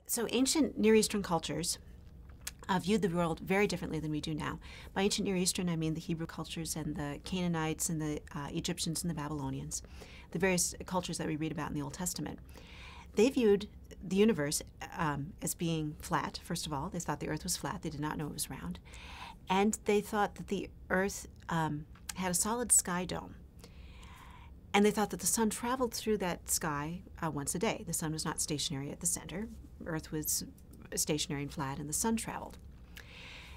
So ancient Near Eastern cultures viewed the world very differently than we do now. By ancient Near Eastern, I mean the Hebrew cultures and the Canaanites and the Egyptians and the Babylonians, the various cultures that we read about in the Old Testament. They viewed the universe as being flat, first of all. They thought the earth was flat. They did not know it was round. And they thought that the earth had a solid sky dome. And they thought that the sun traveled through that sky once a day. The sun was not stationary at the center. Earth was stationary and flat, and the sun traveled.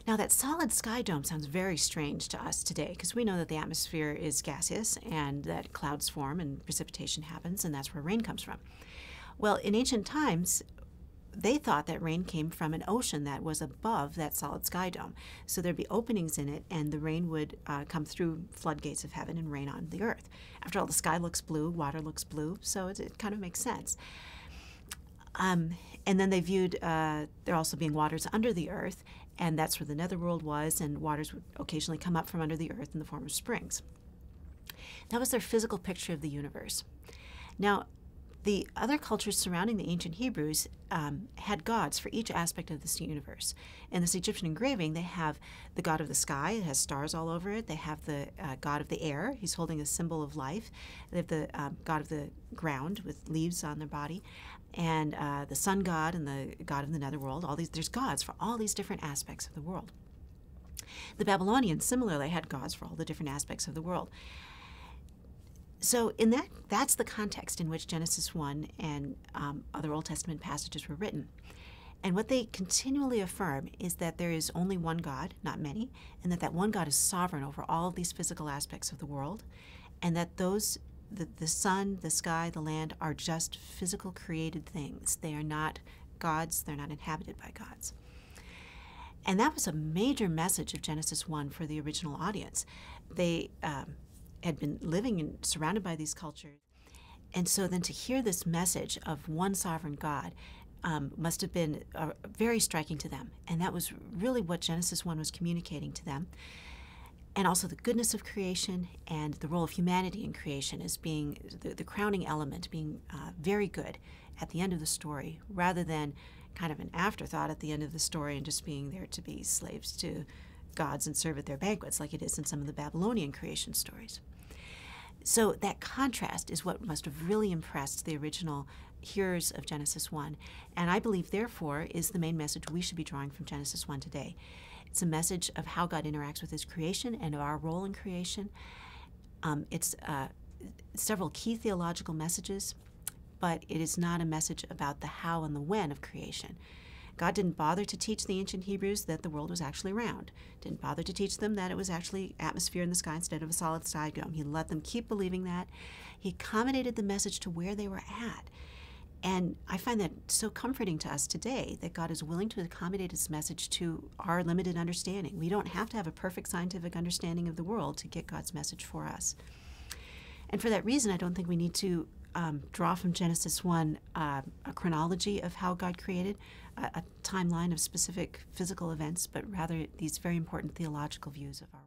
Now, that solid sky dome sounds very strange to us today because we know that the atmosphere is gaseous and that clouds form and precipitation happens, and that's where rain comes from. Well, in ancient times, they thought that rain came from an ocean that was above that solid sky dome. So there'd be openings in it, and the rain would come through floodgates of heaven and rain on the earth. After all, the sky looks blue, water looks blue, so it kind of makes sense. And then they viewed there also being waters under the earth, and that's where the netherworld was, and waters would occasionally come up from under the earth in the form of springs. That was their physical picture of the universe. Now, the other cultures surrounding the ancient Hebrews had gods for each aspect of this universe. In this Egyptian engraving, they have the god of the sky. It has stars all over it. They have the god of the air. He's holding a symbol of life. They have the god of the ground with leaves on their body, and the sun god and the god of the netherworld. There's gods for all these different aspects of the world. The Babylonians similarly had gods for all the different aspects of the world. So that's the context in which Genesis 1 and other Old Testament passages were written. And what they continually affirm is that there is only one God, not many, and that one God is sovereign over all of these physical aspects of the world, and that the sun, the sky, the land are just physical created things. They are not gods. They're not inhabited by gods. And that was a major message of Genesis 1 for the original audience. They had been living and surrounded by these cultures. And so then to hear this message of one sovereign God must have been very striking to them. And that was really what Genesis 1 was communicating to them. And also the goodness of creation and the role of humanity in creation as being the crowning element, being very good at the end of the story, rather than kind of an afterthought at the end of the story and just being there to be slaves to gods and serve at their banquets like it is in some of the Babylonian creation stories. So that contrast is what must have really impressed the original hearers of Genesis 1, and I believe, therefore, is the main message we should be drawing from Genesis 1 today. It's a message of how God interacts with his creation and of our role in creation. It's several key theological messages, but it is not a message about the how and the when of creation. God didn't bother to teach the ancient Hebrews that the world was actually round. Didn't bother to teach them that it was actually atmosphere in the sky instead of a solid sky dome. He let them keep believing that. He accommodated the message to where they were at. And I find that so comforting to us today, that God is willing to accommodate his message to our limited understanding. We don't have to have a perfect scientific understanding of the world to get God's message for us. And for that reason, I don't think we need to draw from Genesis 1 a chronology of how God created, a timeline of specific physical events, but rather these very important theological views of our